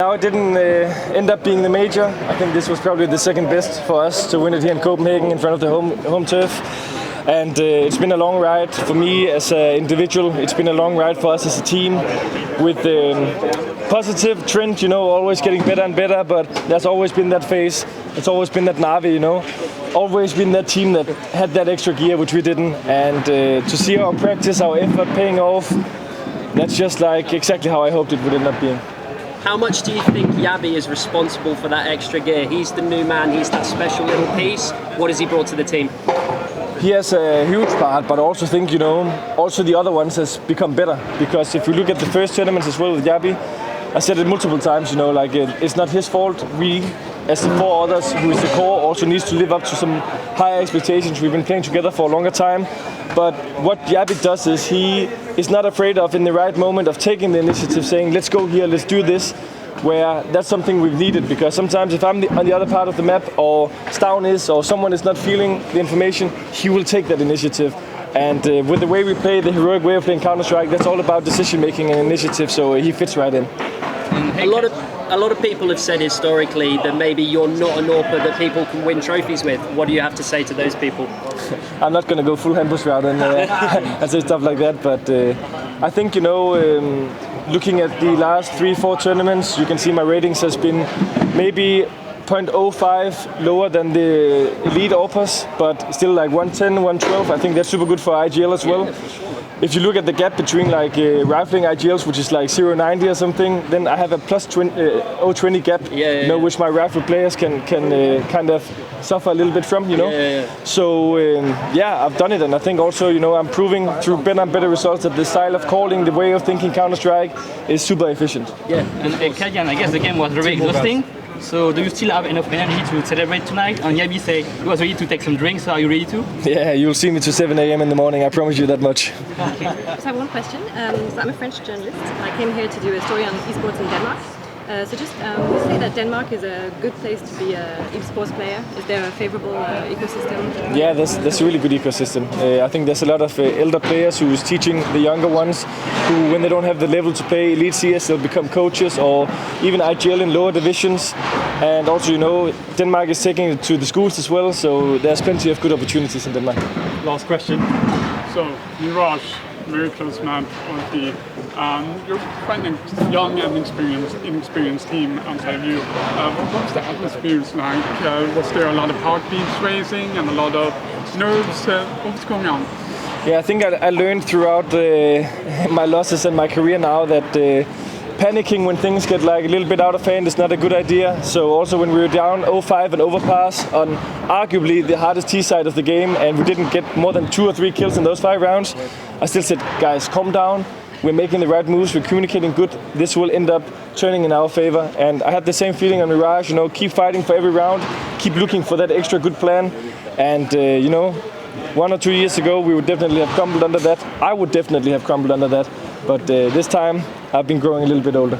how it didn't end up being the major. I think this was probably the second best for us to win it here in Copenhagen in front of the home turf. And it's been a long ride for me as an individual. It's been a long ride for us as a team with positive trend, always getting better and better. But there's always been that phase. It's always been that Navi, always been that team that had that extra gear, which we didn't. And to see our practice, our effort paying off, that's just like exactly how I hoped it would end up being. How much do you think Yabi is responsible for that extra gear? He's the new man, he's that special little piece. What has he brought to the team? He has a huge part, but I also think, also the other ones has become better. Because if we look at the first tournaments as well with Yabi, I said it multiple times, it's not his fault. We, as the four others, who is the core, also needs to live up to some higher expectations. We've been playing together for a longer time. But what Yabi does is he is not afraid of, in the right moment, of taking the initiative, saying, let's go here, let's do this. Where that's something we've needed, because sometimes if I'm on the other part of the map, or Stavn is, or someone is not feeling the information, he will take that initiative. And with the way we play, the heroic way of playing Counter-Strike, that's all about decision making and initiative, so he fits right in. A lot of people have said historically that maybe you're not an AWPer that people can win trophies with. What do you have to say to those people? I'm not going to go full ambush route and say stuff like that, but I think, looking at the last 3-4 tournaments, you can see my ratings has been maybe 0.05 lower than the elite AWPers, but still like 110, 112. I think that's super good for IGL as well. If you look at the gap between like rifling IGLs, which is like 0.90 or something, then I have a plus 0.20 gap, which my rifle players can kind of suffer a little bit from, So I've done it, and I think also, I'm proving through better and better results that the style of calling, the way of thinking Counter-Strike is super efficient. Yeah, and cadiaN, I guess the game was very exhausting. So do you still have enough energy to celebrate tonight? And Yabi said he was ready to take some drinks, so are you ready to? Yeah, you'll see me to 7 a.m. in the morning, I promise you that much. Okay. So I have one question. So I'm a French journalist. I came here to do a story on esports in Denmark. So just you say that Denmark is a good place to be an esports player. Is there a favorable ecosystem? Yeah, there's a really good ecosystem. I think there's a lot of elder players who's teaching the younger ones who, when they don't have the level to play Elite CS, they'll become coaches, or even IGL in lower divisions. And also, Denmark is taking it to the schools as well, so there's plenty of good opportunities in Denmark. Last question. So, Mirage, very close map, obviously. You're quite a young and inexperienced team outside of you. What was the atmosphere like? Was there a lot of heartbeats racing and a lot of nerves? What was going on? Yeah, I think I learned throughout my losses and my career now that panicking when things get like a little bit out of hand is not a good idea. So also when we were down 0-5 and overpass on arguably the hardest T side of the game, and we didn't get more than 2 or 3 kills in those 5 rounds, I still said, guys, calm down. We're making the right moves, we're communicating good. This will end up turning in our favor. And I had the same feeling on Mirage, keep fighting for every round, keep looking for that extra good plan. And 1 or 2 years ago, we would definitely have crumbled under that. I would definitely have crumbled under that. But this time, I've been growing a little bit older.